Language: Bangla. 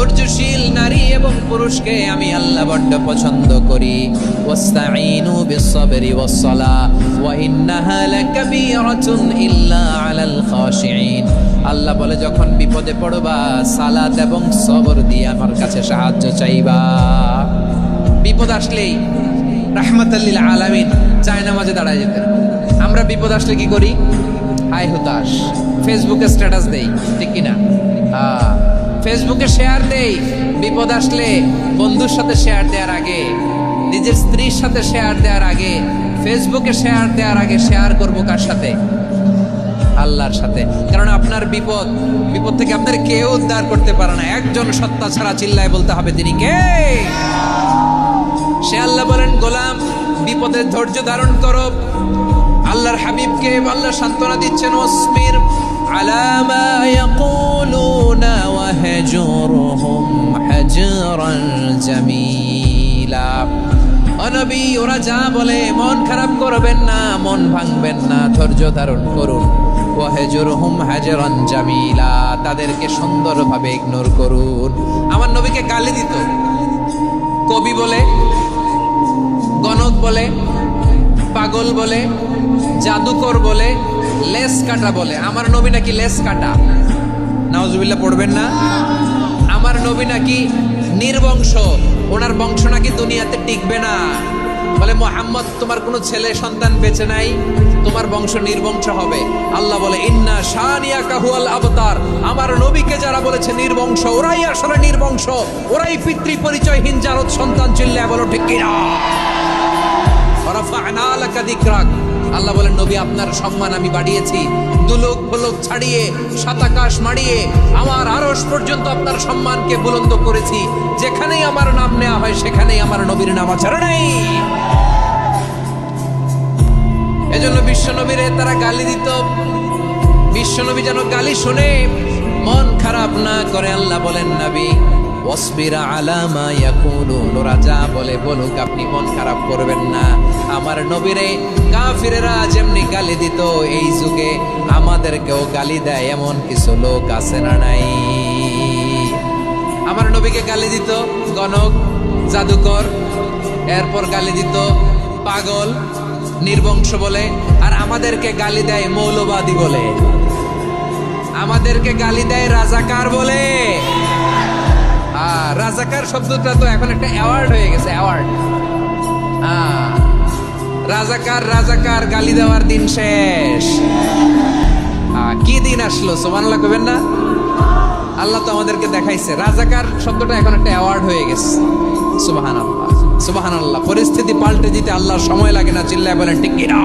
ধৈর্যশীল নারী এবং পুরুষকে আমি আল্লাহ বড্ড পছন্দ করি। ওয়াস্তাঈনু বিস-সাবরি ওয়াস-সালাহ ওয়া ইন্নাহা লাকাবীরাতুন ইল্লা আলাল খাশিঈন। আল্লাহ বলে যখন বিপদে পড়বা সালাত এবং সবর দিয়ে আমার কাছে সাহায্য চাইবা। বিপদ আসলেই রাহমাতাল লিল আলামিন চায় নামাজে দাঁড়ায় যেতেন। আমরা বিপদ আসলে কি করি? হায় হুতাশ, ফেসবুকে স্ট্যাটাস দেই, ঠিক কিনা? ফেসবুকে শেয়ার দেই। বিপদ আসলে বন্ধুর সাথে শেয়ার দেওয়ার আগে, নিজের স্ত্রীর সাথে শেয়ার দেওয়ার আগে, ফেসবুকে শেয়ার দেওয়ার আগে শেয়ার করব কার সাথে? আল্লাহর সাথে। কারণ আপনার বিপদ থেকে আপনার কেউ উদ্ধার করতে পারে না, একজন সত্তা ছাড়া। চিল্লায় বলতে হবে তিনি কে? সে আল্লাহ বলেন, গোলাম বিপদের ধৈর্য ধারণ করো। আল্লাহর হাবিবকে আল্লাহ সান্ত্বনা দিচ্ছেন, ওয়াসবির আলা মা ইয়াকুলুনা ওয়াহজুরহুম হাজরান জামিলা। ও নবী, ওরা যা বলে মন খারাপ করবেন না, মন ভাঙবেন না, ধৈর্য ধারণ করুন। ওয়াহজুরহুম হাজরান জামিলা, তাদেরকে সুন্দরভাবে ইগনোর করুন। আমার নবীকে গালি দিত কবি বলে, গণক বলে, পাগল বলে, জাদুকর বলে, লেস কাটা বলে। আমার নবী নাকি লেস কাটা, নাউজুবিল্লাহ পড়বেন না। আমার নবী নাকি নির্বংশ, ওনার বংশ নাকি দুনিয়াতে টিকবে না। বলে, মুহাম্মদ তোমার কোনো ছেলে সন্তান বেঁচে নাই, তোমার বংশ নির্বংশ হবে। আল্লাহ বলে, ইন্না শানিয়াকা হুয়াল আবতার। আমার নবীকে যারা বলেছে নির্বংশ, ওরাই আসলে নির্বংশ, ওরাই পিতৃ পরিচয়হীন জারদ সন্তান। চিল্লায় বলো ঠিক কিনা? রাফা'না লাকা যিকরাক। আল্লাহ বলেন, নবী আপনার সম্মান আমি বাড়িয়েছি। দুলোক ভুলোক ছাড়িয়ে, সাত আকাশ মাড়িয়ে, আমার আরশ পর্যন্ত আপনার সম্মানকে বুলন্দ করেছি। যেখানেই আমার নাম নেওয়া হয় সেখানেই আমার নবীর নাম আছে নাই। এজন্য বিশ্ব নবীরে তারা গালি দিত। বিশ্ব নবী যেন গালি শুনে মন খারাপ না করে। আল্লাহ বলেন, নবী ওয়াসবির আলা মা ইয়াকুলুন, ওরা যা বলে বলুক, আপনি মন খারাপ করবেন না। আমার নবীরে কাফিরেরা যেমনি গালি দিত, এই যুগে আমাদেরকেও গালি দেয় এমন কিছু লোক আছে না নাই? আমার নবীকে গালি দিত গণক, জাদুকর, এরপর গালি দিত পাগল, নির্বংশ বলে। আর আমাদেরকে গালি দেয় মৌলবাদী বলে, আমাদেরকে গালি দেয় রাজাকার বলে। রাজাকার শব্দটা তো এখন একটা অ্যাওয়ার্ড হয়ে গেছে, অ্যাওয়ার্ড। রাজাকার রাজাকার গালি দেওয়ার দিন শেষ। কি দিন আসলো? সুবহানাল্লাহ কইবেন না? আল্লাহ তো আমাদেরকে দেখাইছে। রাজাকার শব্দটা এখন একটা অ্যাওয়ার্ড হয়ে গেছে। সুবহানাল্লাহ, সুবহানাল্লাহ। পরিস্থিতি পাল্টে দিতে আল্লাহর সময় লাগে না। চিল্লায় বলেন ঠিক কিনা?